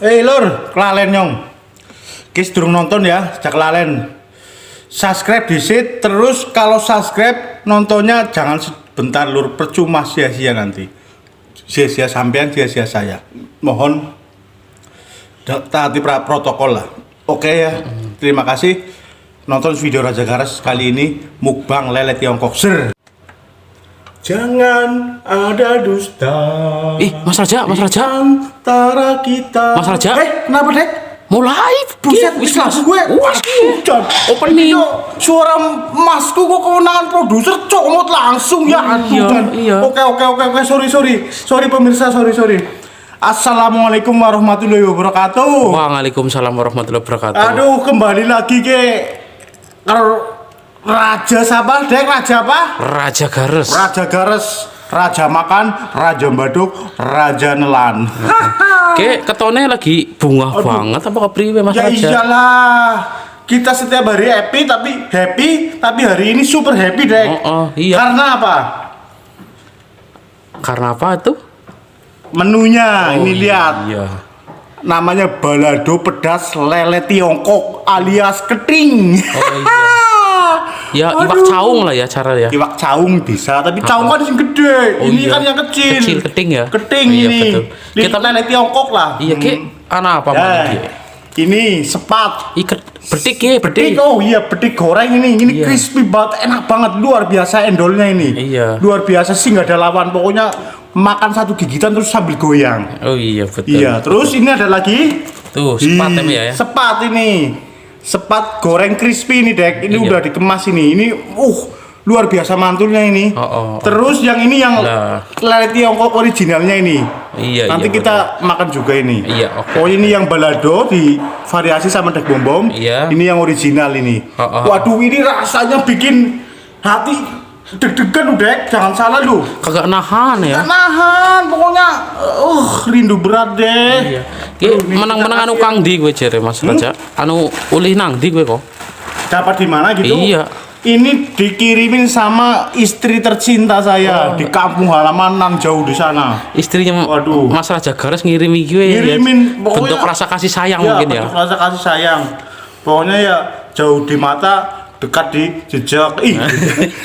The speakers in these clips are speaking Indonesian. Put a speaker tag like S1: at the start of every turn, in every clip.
S1: Lur, kelalen nyong. Kis durung nonton ya, sejak kelalen. Subscribe disit, terus kalau subscribe nontonnya jangan sebentar lur, percuma sia-sia nanti. Sia-sia sampean, sia-sia saya. Mohon taati protokol lah. Oke ya, terima kasih. Nonton video Raja Garas kali ini mukbang lele Tiongkok. Ser. Jangan ada dusta.
S2: Mas Raja.
S1: Antara kita.
S2: Mas Raja.
S1: Kenapa Dek?
S2: Mulai.
S1: Buset,
S2: Wis
S1: langsung gue. Hujan.
S2: Opening.
S1: Suara masku kok kewenangan produser comot langsung ya.
S2: Iya.
S1: Oke. Sorry pemirsa, sorry. Assalamualaikum warahmatullahi wabarakatuh.
S2: Waalaikumsalam warahmatullahi wabarakatuh.
S1: Aduh, kembali lagi ke Raja siapa, Dek? Raja apa?
S2: Raja Gares.
S1: Raja Gares, Raja Makan, Raja Baduk, Raja Nelan.
S2: Kayak ketone lagi bunga banget apa kepriwe Mas
S1: Ya
S2: Raja?
S1: iyalah. Kita setiap hari happy tapi hari ini super happy, Dek.
S2: Iya.
S1: Karena apa?
S2: Karena apa tuh?
S1: Menunya ini lihat.
S2: Iya.
S1: Namanya balado pedas lele Tiongkok alias keting.
S2: Oh iya. Ya iwak caung lah ya cara ya.
S1: Iwak caung bisa, tapi caung kan yang gede. Ini
S2: iya.
S1: kan yang kecil.
S2: Kecil keting ya.
S1: Keting
S2: Iya,
S1: ini.
S2: betul.
S1: Kita lele Tiongkok lah.
S2: Iya anak apa lagi?
S1: Ini sepat.
S2: Ikat betik ya,
S1: Betik, oh iya betik goreng ini
S2: Iya.
S1: crispy banget, enak banget, luar biasa endolnya ini.
S2: Iya.
S1: Luar biasa sih, nggak ada lawan, pokoknya makan satu gigitan terus sambil goyang.
S2: Oh iya betul.
S1: Iya, terus ini ada lagi.
S2: Tuh sepat ya.
S1: Sepat ini. Sepat goreng crispy ini, Dek. Ini
S2: Iya.
S1: udah dikemas ini. Ini luar biasa mantulnya ini. Terus yang ini yang lele Tiongkok originalnya ini.
S2: Iya.
S1: Nanti kita makan juga ini.
S2: Iya, oke.
S1: Oh ini yang balado di variasi sama dek bom.
S2: Iya.
S1: Ini yang original ini. Waduh, ini rasanya bikin hati deg-degan, Dek. Jangan salah lu.
S2: Kagak nahan ya.
S1: Gak nahan, pokoknya rindu berat deh.
S2: Iya. Menang-menang anu kang di gue jere Mas Raja. Anu ulih nang di gue kok.
S1: Dapat di mana gitu?
S2: Iya.
S1: Ini dikirimin sama istri tercinta saya di kampung halaman nang jauh di sana.
S2: Istrinya
S1: Waduh.
S2: Mas Raja Gares ngirimi gue
S1: Ngirimin,
S2: ya.
S1: pokoknya-
S2: Bentuk rasa kasih sayang mungkin ya.
S1: bentuk rasa kasih sayang. Pokoknya ya jauh di mata, dekat di jejak.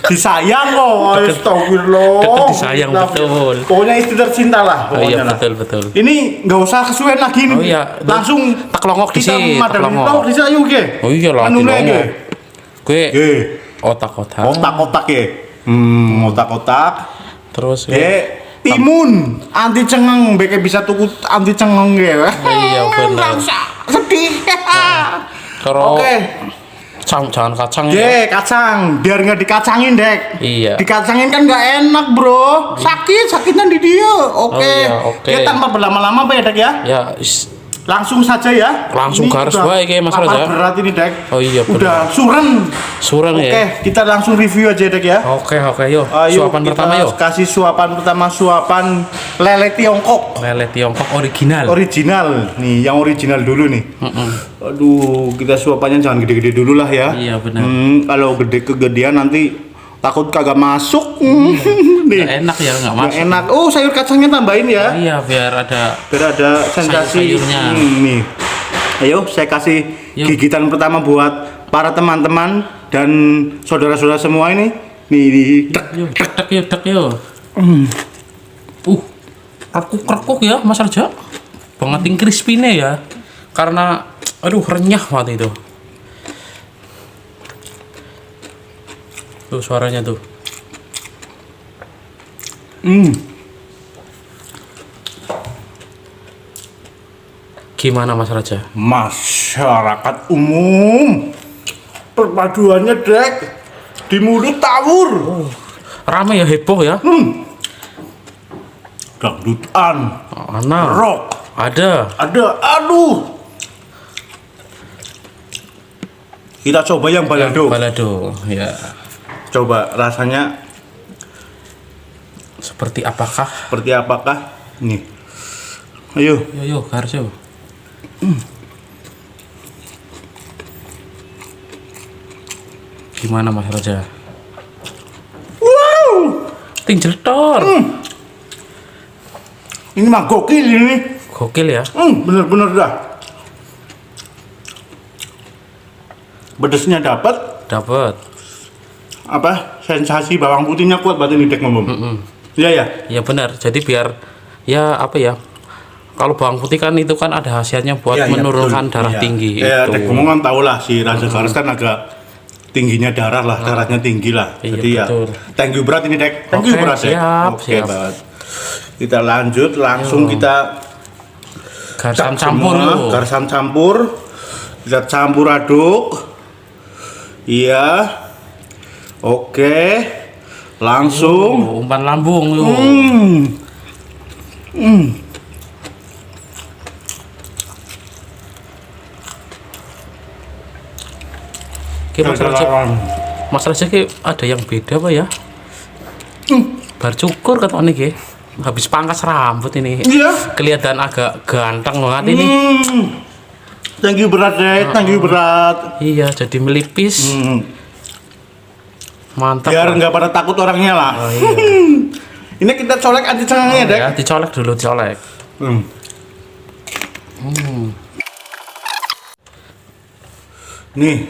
S1: Disayang kok. Astagfirullah.
S2: Dekat disayang, betul.
S1: Pokoknya istri tercinta lah.
S2: Oh iya
S1: Pokoknya lah.
S2: betul.
S1: Ini nggak usah kesuwen lagi nih.
S2: Oh iya.
S1: Langsung
S2: tak longok di
S1: kita
S2: sini, tak
S1: madani.
S2: longok.
S1: Tok di sana yuk, Ge.
S2: Oh iya lah.
S1: Anu lagi.
S2: Gue
S1: Ge.
S2: otak-otak.
S1: Otak-otak ya. Otak-otak.
S2: Terus
S1: timun anti cengeng, beke bisa tuku anti cengeng ya.
S2: Iya benar.
S1: Sedih.
S2: Kalau
S1: Oke.
S2: jangan kacang ya.
S1: Kacang, biar nggak dikacangin, Dek.
S2: Iya.
S1: Dikacangin kan nggak enak, Bro. Sakitnya di dia. Oke.
S2: Oh iya, oke.
S1: Ya tanpa berlama-lama apa ya, Dek ya?
S2: Ya
S1: Langsung saja ya.
S2: Langsung
S1: Ini
S2: garis
S1: udah
S2: bae kayak Mas
S1: lapar
S2: Raja.
S1: berat ini, Dek.
S2: Oh iya,
S1: Udah
S2: benar.
S1: suren.
S2: ya.
S1: Oke, kita langsung review aja, Dek ya.
S2: Oke yuk.
S1: Ayo,
S2: Suapan
S1: kita
S2: pertama yuk.
S1: kasih suapan pertama, suapan lele Tiongkok.
S2: Lele Tiongkok original.
S1: Original. Nih, yang original dulu nih. Aduh, kita suapannya jangan gede-gede dulu lah ya.
S2: Iya, benar.
S1: Kalau gede kegedean nanti takut kagak masuk. Nih.
S2: Nggak enak ya, nggak
S1: Nggak
S2: masuk.
S1: enak. Oh, sayur kacangnya tambahin ya.
S2: Iya, biar ada
S1: Sensasi.
S2: sayur-sayurnya.
S1: Nih. Ayo, saya kasih
S2: Yuk.
S1: gigitan pertama buat para teman-teman dan saudara-saudara semua ini. Nih,
S2: Yuk, tek yuk. Krekuk ya Mas Raja. Banget crispy nih ya. Karena aduh renyah banget itu. Tuh suaranya tuh. Gimana Mas Raja?
S1: Masyarakat umum. Perpaduannya, Dek. Di mulut tawur.
S2: Rame ya, heboh ya.
S1: Dangdutan,
S2: Ana.
S1: rock,
S2: Ada.
S1: aduh. Kita coba yang balado.
S2: Balado, ya.
S1: Coba rasanya
S2: Seperti apakah?
S1: seperti apakah? Nih. Ayo.
S2: Yo, Gares yo. Gimana Mas Raja?
S1: Wow.
S2: Ting jeletor.
S1: Ini mah gokil ini.
S2: gokil ya.
S1: Bener-bener dah. Pedesnya dapat,
S2: Dapat.
S1: apa sensasi bawang putihnya kuat banget ini Dek ngomong. Iya ya.
S2: Ya benar. Jadi biar ya apa ya? Kalau bawang putih kan itu kan ada khasiatnya buat
S1: Iya, iya,
S2: menurunkan
S1: betul.
S2: darah
S1: Iya.
S2: tinggi
S1: Ya,
S2: itu.
S1: Dek ngomong kan tau lah si Raja Garas kan agak tingginya darah lah, darahnya tinggi lah.
S2: Iya,
S1: Jadi
S2: betul.
S1: ya, thank you berat ini Dek. Thank you
S2: Oke,
S1: berat Dek.
S2: siap,
S1: Oke
S2: siap.
S1: banget. Kita lanjut langsung kita
S2: Garasan
S1: cak
S2: campur
S1: semua,
S2: lu.
S1: garasan campur. Kita campur aduk. Iya. Oke. Langsung.
S2: Umpan lambung lu. Oke, Mas Raja ki ada yang beda apa ya? Bar cukur kata nih ki. Habis pangkas rambut ini.
S1: Iya.
S2: Kelihatan agak ganteng banget ini.
S1: Thank you berat Dek. Thank you berat.
S2: Iya, jadi melipis. Mantap.
S1: Biar
S2: Pak.
S1: nggak pada takut orangnya lah.
S2: Oh, iya.
S1: Ini kita colek anti cengangnya Dek.
S2: Ya, dicolek dulu, dicolek.
S1: Nih,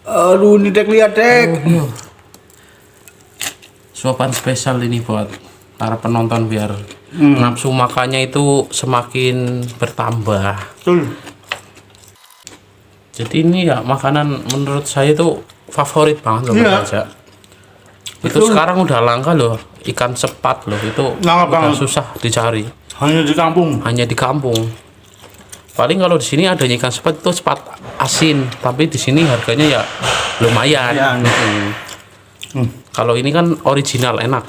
S1: aduh, ini Dek lihat Dek.
S2: Suapan spesial ini buat para penonton biar nafsu makannya itu semakin bertambah.
S1: Betul.
S2: Jadi ini ya makanan menurut saya itu favorit banget loh
S1: Iya.
S2: Mas Raja. Itu
S1: Betul.
S2: sekarang udah langka loh, ikan sepat loh itu
S1: Langka
S2: udah
S1: banget.
S2: susah dicari,
S1: Hanya di kampung.
S2: hanya di kampung. Paling kalau di sini adanya ikan sepat itu sepat asin, tapi di sini harganya ya lumayan.
S1: Ya,
S2: Kalau ini kan original enak.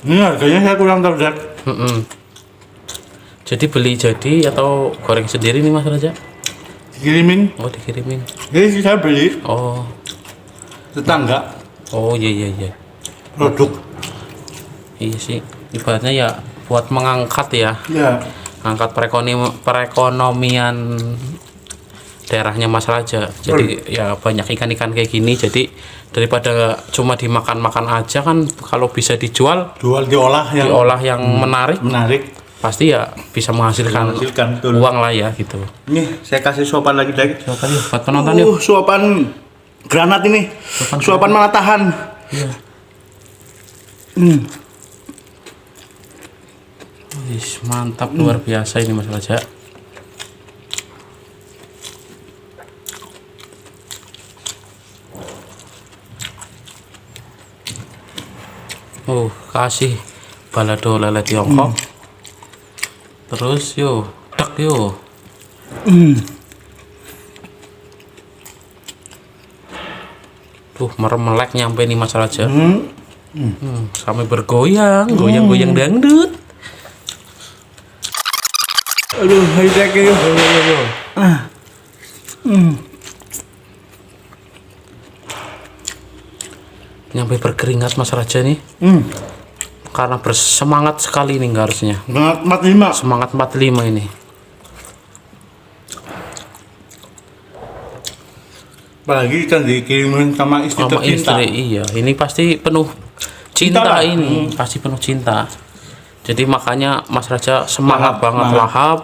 S1: Ini harganya saya kurang tahu Dek.
S2: Jadi beli jadi atau goreng sendiri nih Mas Raja?
S1: Dikirimin.
S2: Oh dikirimin.
S1: Ini saya beli
S2: Oh,
S1: tetangga
S2: oh iya iya iya.
S1: produk.
S2: Iya sih. Ibaratnya ya buat mengangkat ya,
S1: Ya.
S2: angkat perekonomian daerahnya Mas Raja. Jadi ya banyak ikan-ikan kayak gini. Jadi daripada cuma dimakan-makan aja kan, kalau bisa dijual,
S1: Diolah yang
S2: menarik, pasti ya bisa menghasilkan
S1: betul.
S2: uang lah ya gitu.
S1: Nih, saya kasih suapan lagi Dek.
S2: Coba yuk buat penonton yuk.
S1: Suapan granat ini. Suapan mana tahan.
S2: Iya. Wis, mantap luar biasa ini Mas Raja. Oh, kasih balado lele Tiongkok. Terus yo, tek yo. Tuh merem melek nyampe nih Mas Raja. Sampai bergoyang, goyang-goyang dangdut.
S1: Aduh, hai Dek yuk.
S2: Yo. Nyampe berkeringat Mas Raja nih. Karena bersemangat sekali nih harusnya.
S1: Granat 45.
S2: Semangat 45 ini.
S1: Apalagi kan dikirimin sama istri
S2: Sama
S1: tercinta.
S2: istri, iya. Ini pasti penuh cinta
S1: Cinta lah.
S2: ini. Pasti penuh cinta. Jadi makanya Mas Raja semangat
S1: Lahap,
S2: banget lahap.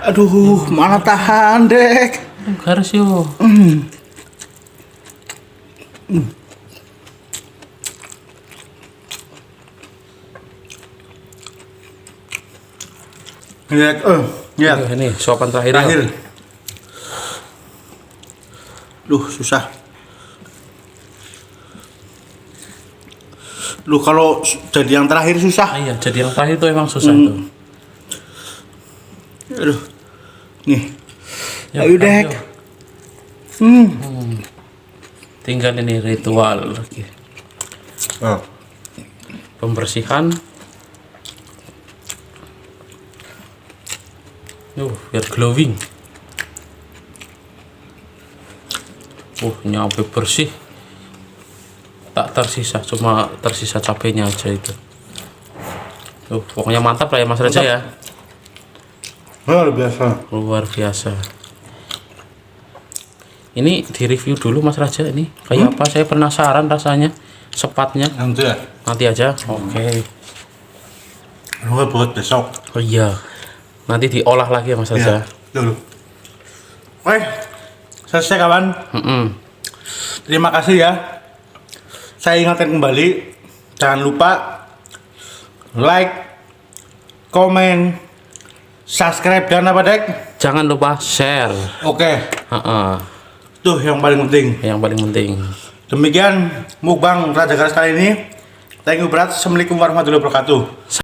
S1: Aduh, mana tahan Dek.
S2: Harus yuk.
S1: Lihat, ya.
S2: Ini suapan terakhir.
S1: Terakhir.
S2: Ya.
S1: Duh, susah. Duh, kalau jadi yang terakhir susah.
S2: Iya, jadi yang terakhir itu emang susah itu.
S1: Aduh. Nih.
S2: Yuk,
S1: Ayo, Dek.
S2: ayo. Tinggal ini ritual lagi.
S1: Oh.
S2: Pembersihan. Biar glowing. Nyampe bersih. Tak tersisa, cuma tersisa cabenya aja itu. Pokoknya mantap lah ya Mas Raja ya.
S1: Luar biasa.
S2: Luar biasa. Ini di review dulu Mas Raja ini. Kayak apa? Saya penasaran rasanya. Sepatnya.
S1: Nanti ya.
S2: Nanti aja. Oke.
S1: Buat besok.
S2: Oh iya. Nanti diolah lagi ya Mas Raja.
S1: Ya, dulu. Oke. Selesai kawan. Terima kasih ya. Saya ingatkan kembali, jangan lupa like, komen, subscribe dan apa Dek?
S2: Jangan lupa share.
S1: Oke,
S2: Heeh.
S1: tuh yang paling penting.
S2: Yang paling penting.
S1: Demikian mukbang Raja Garas kali ini. Thank you berat. Assalamualaikum warahmatullahi wabarakatuh.